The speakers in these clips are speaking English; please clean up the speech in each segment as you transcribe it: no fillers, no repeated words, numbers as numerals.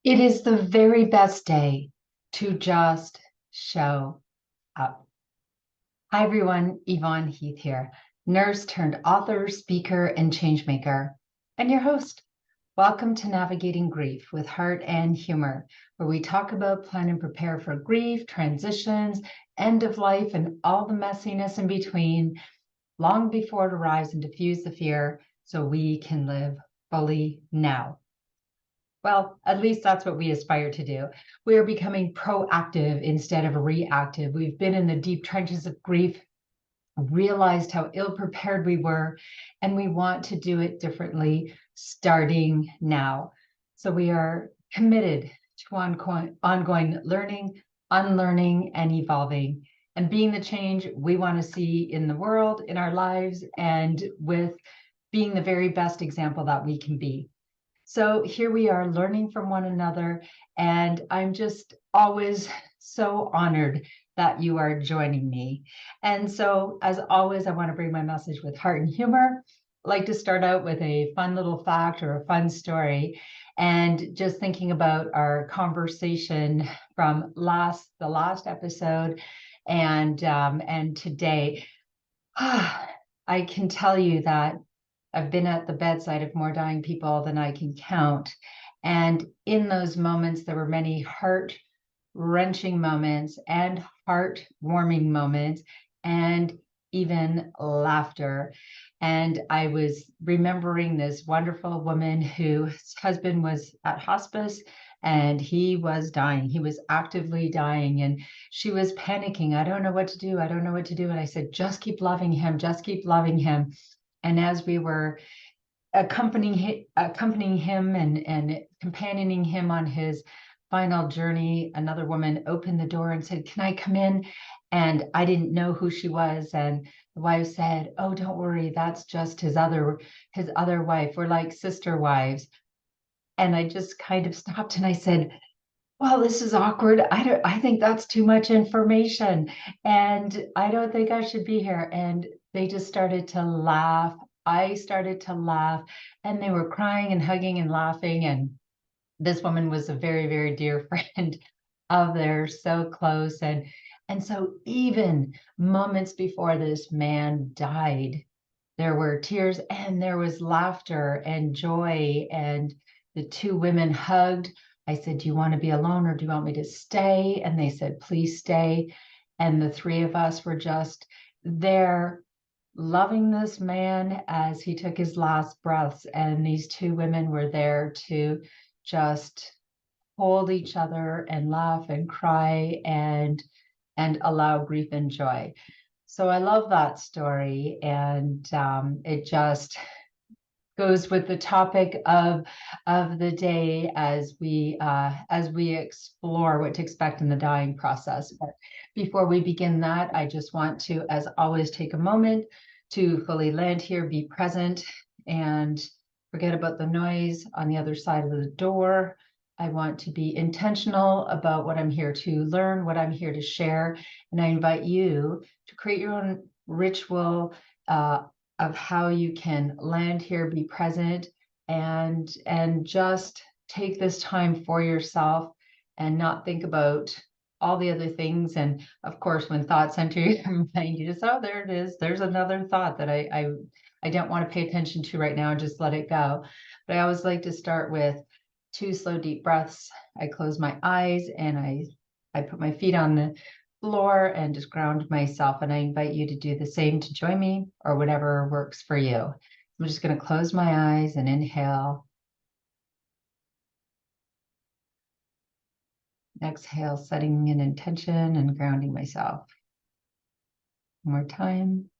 It is the very best day to just show up. Hi, everyone. Yvonne Heath here, nurse turned author, speaker, and changemaker, and your host. Welcome to Navigating Grief with Heart and Humor, where we talk about, plan, and prepare for grief, transitions, end of life, and all the messiness in between, long before it arrives, and diffuse the fear so we can live fully now. Well, at least that's what we aspire to do. We are becoming proactive instead of reactive. We've been in the deep trenches of grief, realized how ill-prepared we were, and we want to do it differently starting now. So we are committed to ongoing learning, unlearning, and evolving, and being the change we want to see in the world, in our lives, and with being the very best example that we can be. So here we are learning from one another, and I'm just always so honored that you are joining me. And so, as always, I want to bring my message with heart and humor. I like to start out with a fun little fact or a fun story, and just thinking about our conversation from the last episode and today. I can tell you that I've been at the bedside of more dying people than I can count. And in those moments, there were many heart-wrenching moments and heart-warming moments and even laughter. And I was remembering this wonderful woman whose husband was at hospice and he was dying. He was actively dying and she was panicking. I don't know what to do. I don't know what to do. And I said, just keep loving him. Just keep loving him. And as we were accompanying him and companioning him on his final journey, another woman opened the door and said, "Can I come in?" And I didn't know who she was. And the wife said, "Oh, don't worry, that's just his other wife. We're like sister wives." And I just kind of stopped and I said, well, this is awkward. I think that's too much information. And I don't think I should be here. And they just started to laugh. I started to laugh and they were crying and hugging and laughing. And this woman was a very, very dear friend of theirs, so close. And so even moments before this man died, there were tears and there was laughter and joy. And the two women hugged. I said, "Do you want to be alone or do you want me to stay?" And they said, "Please stay." And the three of us were just there loving this man as he took his last breaths. And these two women were there to just hold each other and laugh and cry and allow grief and joy. So I love that story, and it just goes with the topic of the day as we explore what to expect in the dying process. But before we begin that, I just want to, as always, take a moment to fully land here, be present, and forget about the noise on the other side of the door. I want to be intentional about what I'm here to learn, what I'm here to share, and I invite you to create your own ritual of how you can land here, be present, and just take this time for yourself and not think about all the other things. And of course, when thoughts enter your mind, you just, oh, there it is. There's another thought that I don't want to pay attention to right now and just let it go. But I always like to start with 2 slow, deep breaths. I close my eyes and I put my feet on the floor and just ground myself. And I invite you to do the same, to join me or whatever works for you. I'm just going to close my eyes and inhale. Exhale, setting an intention and grounding myself. One more time.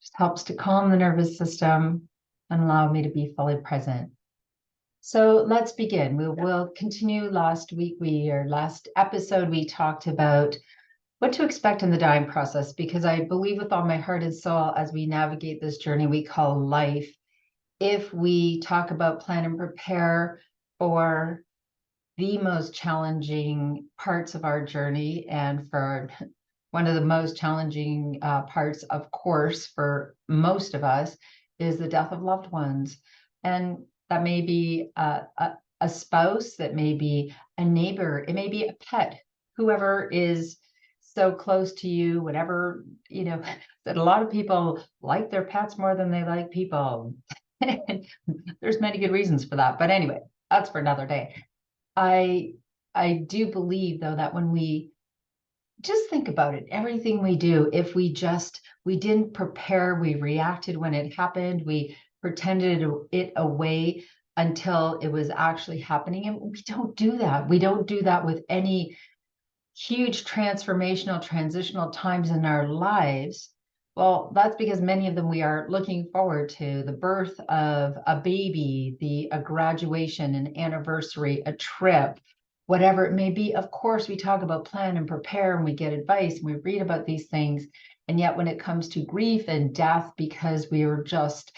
Just helps to calm the nervous system and allow me to be fully present. So let's begin. We'll continue. Last episode, we talked about what to expect in the dying process, because I believe with all my heart and soul, as we navigate this journey we call life, if we talk about, plan, and prepare for the most challenging parts of our journey and for one of the most challenging parts, of course, for most of us is the death of loved ones. And that may be a spouse, that may be a neighbor, it may be a pet, whoever is so close to you, whatever, that a lot of people like their pets more than they like people. There's many good reasons for that. But anyway, that's for another day. I do believe, though, that when we just think about it, everything we do, if we didn't prepare, we reacted when it happened, we pretended it away until it was actually happening. And we don't do that. We don't do that with any huge transformational, transitional times in our lives. Well, that's because many of them we are looking forward to: the birth of a baby, a graduation, an anniversary, a trip, whatever it may be. Of course, we talk about plan and prepare, and we get advice and we read about these things. And yet when it comes to grief and death, because we were just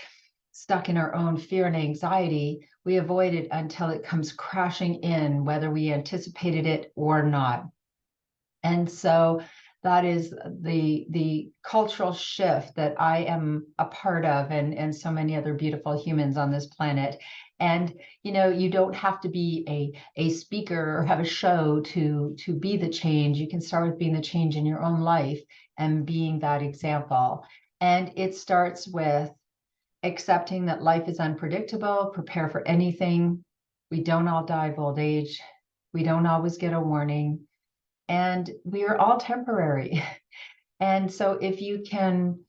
stuck in our own fear and anxiety, we avoid it until it comes crashing in, whether we anticipated it or not. And so that is the cultural shift that I am a part of, and so many other beautiful humans on this planet. And you don't have to be a speaker or have a show to be the change. You can start with being the change in your own life and being that example. And it starts with accepting that life is unpredictable, prepare for anything. We don't all die of old age. We don't always get a warning. And we are all temporary. And so if you can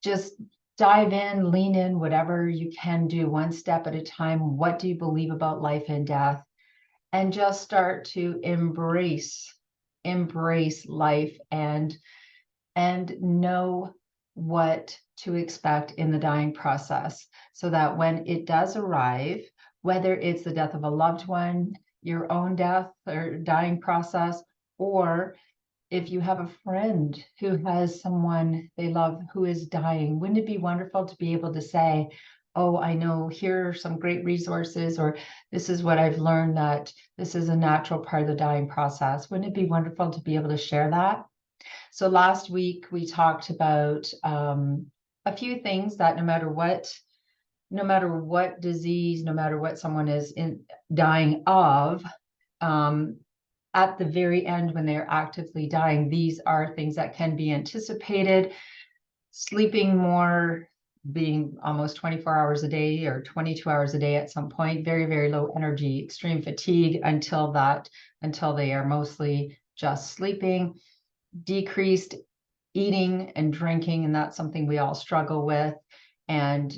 just dive in, lean in, whatever you can do, one step at a time. What do you believe about life and death? And just start to embrace life and know what to expect in the dying process, so that when it does arrive, whether it's the death of a loved one, your own death or dying process, or if you have a friend who has someone they love who is dying, wouldn't it be wonderful to be able to say, oh, I know, here are some great resources, or this is what I've learned, that this is a natural part of the dying process. Wouldn't it be wonderful to be able to share that? So last week we talked about a few things that no matter what disease, no matter what someone is dying of, at the very end, when they're actively dying, these are things that can be anticipated. Sleeping more, being almost 24 hours a day or 22 hours a day at some point, very, very low energy, extreme fatigue until they are mostly just sleeping, decreased eating and drinking, and that's something we all struggle with. And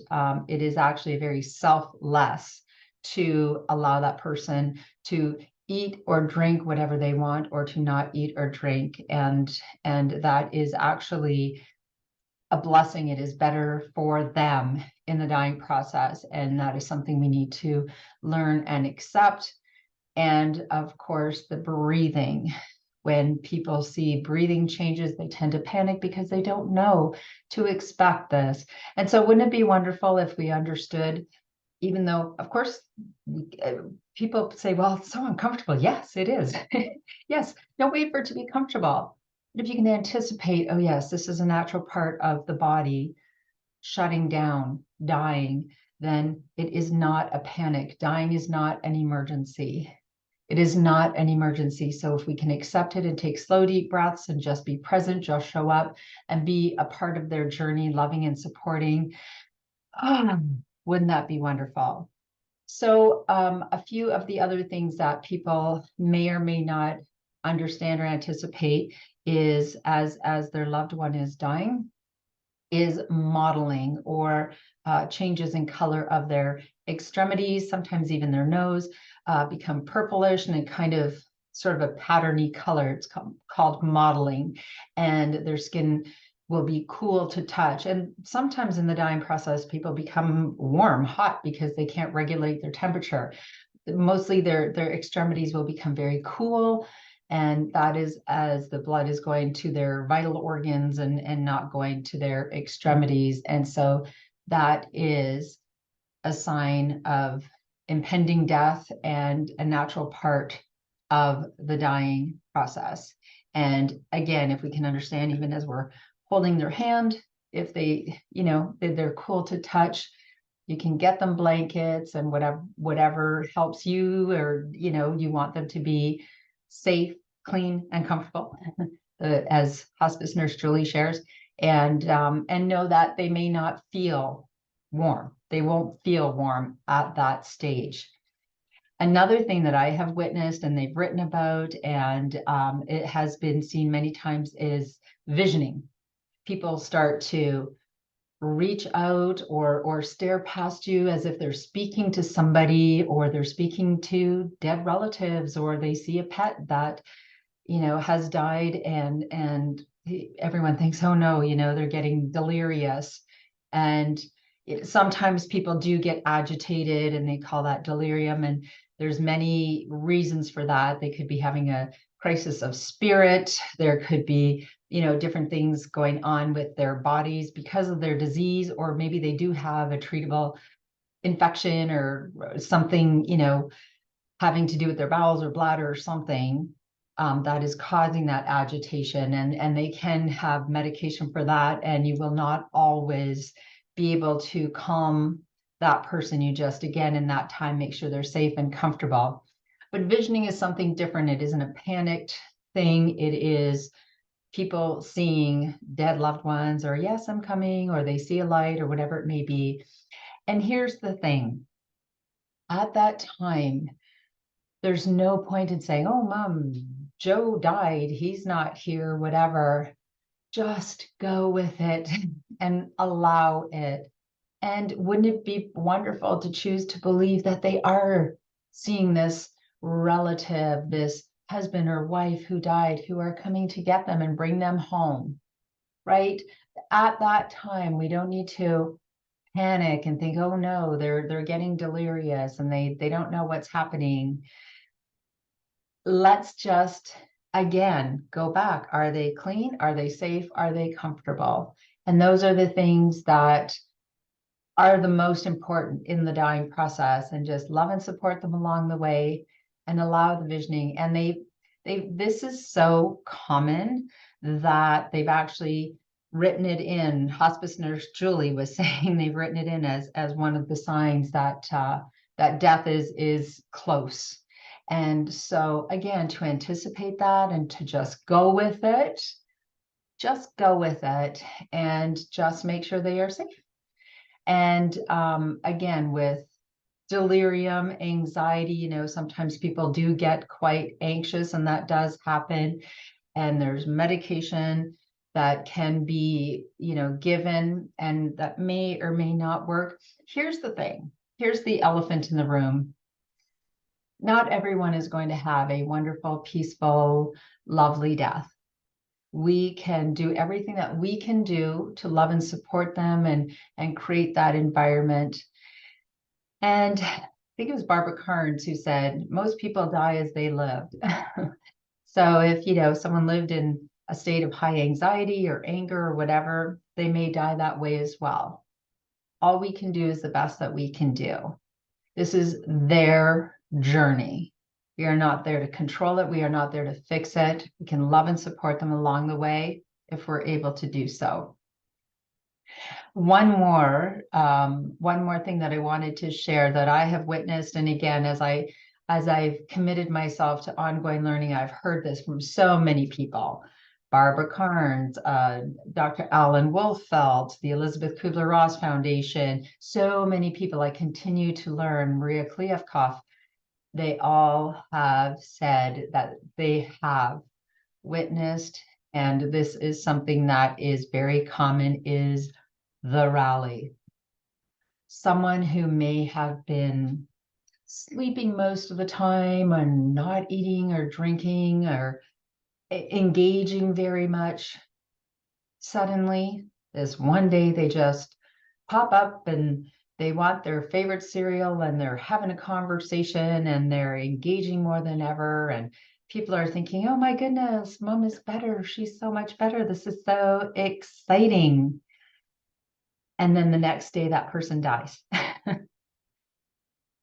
it is actually very selfless to allow that person to eat or drink whatever they want, or to not eat or drink. And that is actually a blessing. It is better for them in the dying process. And that is something we need to learn and accept. And of course, the breathing. When people see breathing changes, they tend to panic because they don't know to expect this. And so wouldn't it be wonderful if we understood, even though, of course, people say, well, it's so uncomfortable. Yes, it is. Yes, no, wait for it to be comfortable. But if you can anticipate, oh, yes, this is a natural part of the body shutting down, dying, then it is not a panic. Dying is not an emergency. It is not an emergency. So if we can accept it and take slow, deep breaths and just be present, just show up and be a part of their journey, loving and supporting, wouldn't that be wonderful? So a few of the other things that people may or may not understand or anticipate is, as their loved one is dying, is modeling or changes in color of their extremities, sometimes even their nose, become purplish and a kind of sort of a patterny color. It's called modeling, and their skin will be cool to touch. And sometimes in the dying process, people become warm, hot, because they can't regulate their temperature. Mostly their extremities will become very cool, and that is as the blood is going to their vital organs and not going to their extremities. And so that is a sign of impending death and a natural part of the dying process. And again, if we can understand, even as we're holding their hand, if they, they're cool to touch, you can get them blankets and whatever helps you, or, you want them to be safe, clean, and comfortable, as hospice nurse Julie shares, and know that they may not feel warm. They won't feel warm at that stage. Another thing that I have witnessed and they've written about, and it has been seen many times, is visioning. People start to reach out or stare past you as if they're speaking to somebody, or they're speaking to dead relatives, or they see a pet that, has died, and everyone thinks, oh no, they're getting delirious. And sometimes people do get agitated and they call that delirium. And there's many reasons for that. They could be having a crisis of spirit. There could be, different things going on with their bodies because of their disease, or maybe they do have a treatable infection or something, having to do with their bowels or bladder or something, that is causing that agitation. And they can have medication for that. And you will not always be able to calm that person. You just, again, in that time, make sure they're safe and comfortable. But visioning is something different. It isn't a panicked thing. It is people seeing dead loved ones, or yes, I'm coming, or they see a light, or whatever it may be. And here's the thing. At that time, there's no point in saying, oh, Mom, Joe died, he's not here, whatever. Just go with it and allow it. And wouldn't it be wonderful to choose to believe that they are seeing this relative, this husband or wife who died, who are coming to get them and bring them home, right? At that time, we don't need to panic and think, oh no, they're getting delirious and they don't know what's happening. Let's just, again, go back. Are they clean? Are they safe? Are they comfortable? And those are the things that are the most important in the dying process, and just love and support them along the way and allow the visioning. And this is so common that they've actually written it in. Hospice nurse Julie was saying they've written it in as one of the signs that that death is close. And so again, to anticipate that and to just go with it, and just make sure they are safe. And again, with delirium, anxiety, sometimes people do get quite anxious, and that does happen. And there's medication that can be, given, and that may or may not work. Here's the thing. Here's the elephant in the room. Not everyone is going to have a wonderful, peaceful, lovely death. We can do everything that we can do to love and support them and create that environment. And I think it was Barbara Carnes who said, most people die as they lived. So if, someone lived in a state of high anxiety or anger or whatever, they may die that way as well. All we can do is the best that we can do. This is their journey. We are not there to control it. We are not there to fix it. We can love and support them along the way if we're able to do so. One more thing that I wanted to share that I have witnessed, and again, as I've committed myself to ongoing learning, I've heard this from so many people. Barbara Carnes, Dr. Alan Wolfeld, the Elizabeth Kubler-Ross Foundation, so many people I continue to learn, Maria Kliavkoff, they all have said that they have witnessed, and this is something that is very common, is the rally. Someone who may have been sleeping most of the time and not eating or drinking or engaging very much. Suddenly, this one day, they just pop up and they want their favorite cereal, and they're having a conversation and they're engaging more than ever. And people are thinking, oh my goodness, Mom is better. She's so much better. This is so exciting. And then the next day, that person dies.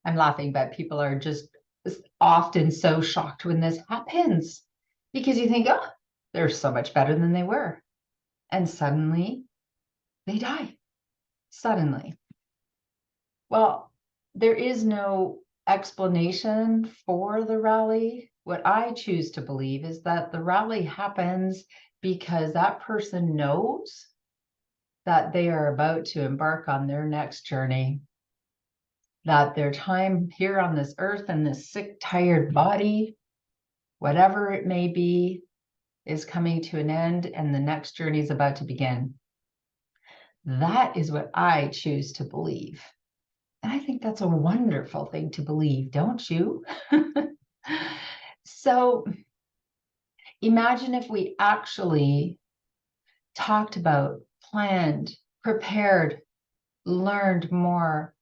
I'm laughing, but people are just often so shocked when this happens, because you think, oh, they're so much better than they were. And suddenly they die. Suddenly. Well, there is no explanation for the rally. What I choose to believe is that the rally happens because that person knows that they are about to embark on their next journey, that their time here on this earth and this sick, tired body, whatever it may be, is coming to an end and the next journey is about to begin. That is what I choose to believe. And I think that's a wonderful thing to believe, don't you? So imagine if we actually talked about, planned, prepared, learned more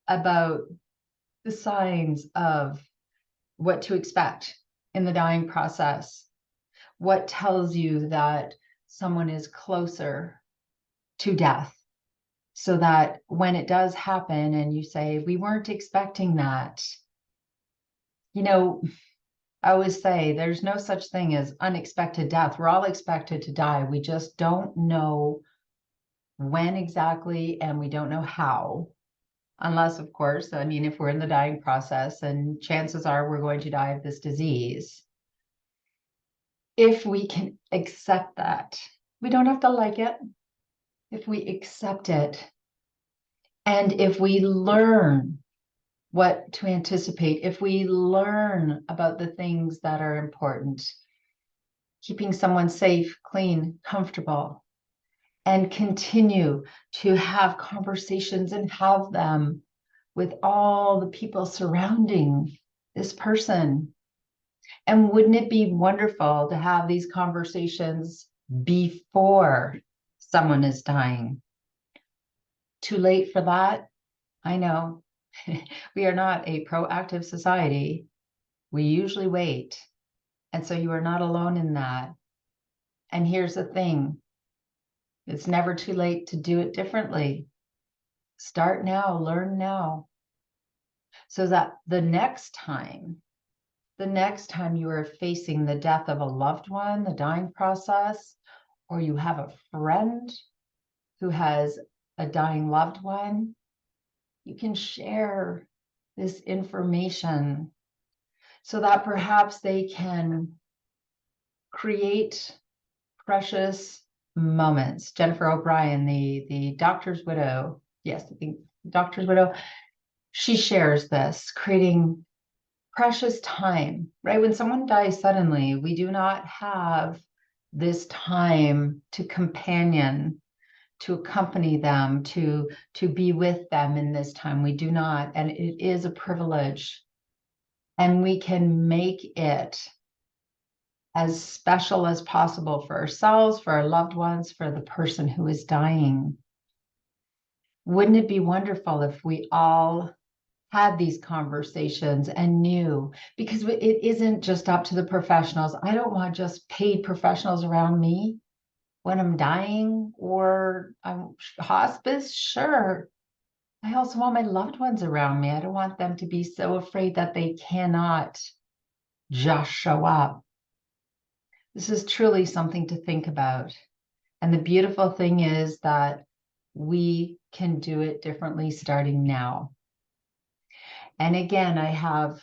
about the signs of what to expect in the dying process. What tells you that someone is closer to death, so that when it does happen and you say, we weren't expecting that, you know, I always say there's no such thing as unexpected death. We're all expected to die. We just don't know when exactly, and we don't know how. Unless, of course, I mean, if we're in the dying process, and chances are we're going to die of this disease. If we can accept that, we don't have to like it. If we accept it, and if we learn what to anticipate, if we learn about the things that are important, keeping someone safe, clean, comfortable, and continue to have conversations and have them with all the people surrounding this person. And wouldn't it be wonderful to have these conversations before someone is dying? Too late for that? I know. We are not a proactive society. We usually wait. And so you are not alone in that. And here's the thing. It's never too late to do it differently. Start now, learn now. So that the next time you are facing the death of a loved one, the dying process, or you have a friend who has a dying loved one, you can share this information so that perhaps they can create precious moments. Jennifer O'Brien, the doctor's widow, yes, I think doctor's widow, she shares this, creating precious time, right? When someone dies suddenly, we do not have this time to companion, to accompany them, to be with them in this time. We do not, and it is a privilege. And we can make it as special as possible for ourselves, for our loved ones, for the person who is dying. Wouldn't it be wonderful if we all had these conversations and knew? Because it isn't just up to the professionals. I don't want just paid professionals around me when I'm dying, or I'm hospice. Sure. I also want my loved ones around me. I don't want them to be so afraid that they cannot just show up. This is truly something to think about. And the beautiful thing is that we can do it differently starting now. And again, I have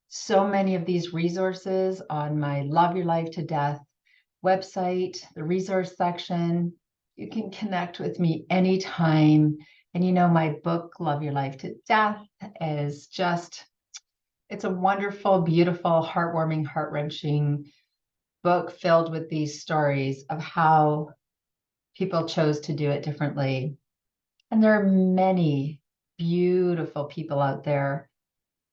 so many of these resources on my Love Your Life to Death website, the resource section. You can connect with me anytime. And you know, my book, Love Your Life to Death, is just, it's a wonderful, beautiful, heartwarming, heart-wrenching book filled with these stories of how people chose to do it differently. And there are many beautiful people out there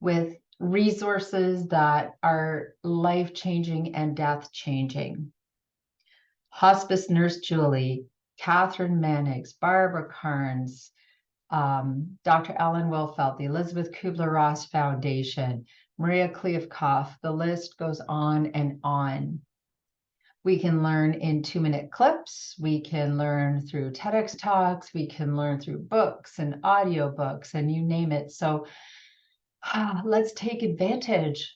with resources that are life-changing and death-changing. Hospice Nurse Julie, Catherine Mannix, Barbara Carnes, Dr. Ellen Wilfelt, the Elizabeth Kubler-Ross Foundation, Maria Kleefkoff, the list goes on and on. We can learn in 2-minute clips. We can learn through TEDx talks. We can learn through books and audiobooks and you name it. So let's take advantage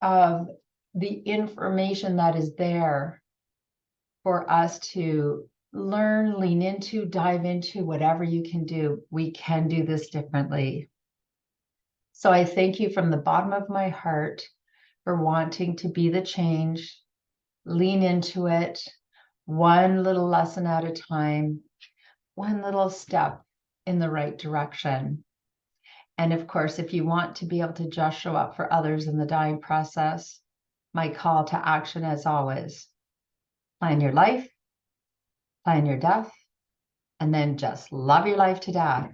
of the information that is there for us to learn, lean into, dive into, whatever you can do. We can do this differently. So I thank you from the bottom of my heart for wanting to be the change, lean into it, one little lesson at a time, one little step in the right direction. And of course, if you want to be able to just show up for others in the dying process, my call to action, as always, plan your life, plan your death, and then just love your life to death.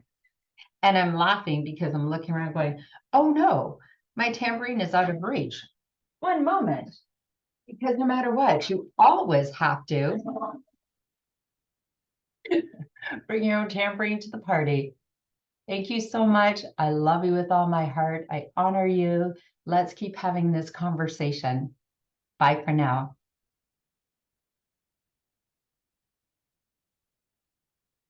And I'm laughing because I'm looking around going, oh no, my tambourine is out of reach. One moment, because no matter what, you always have to bring your own tambourine to the party. Thank you so much. I love you with all my heart. I honor you. Let's keep having this conversation. Bye for now.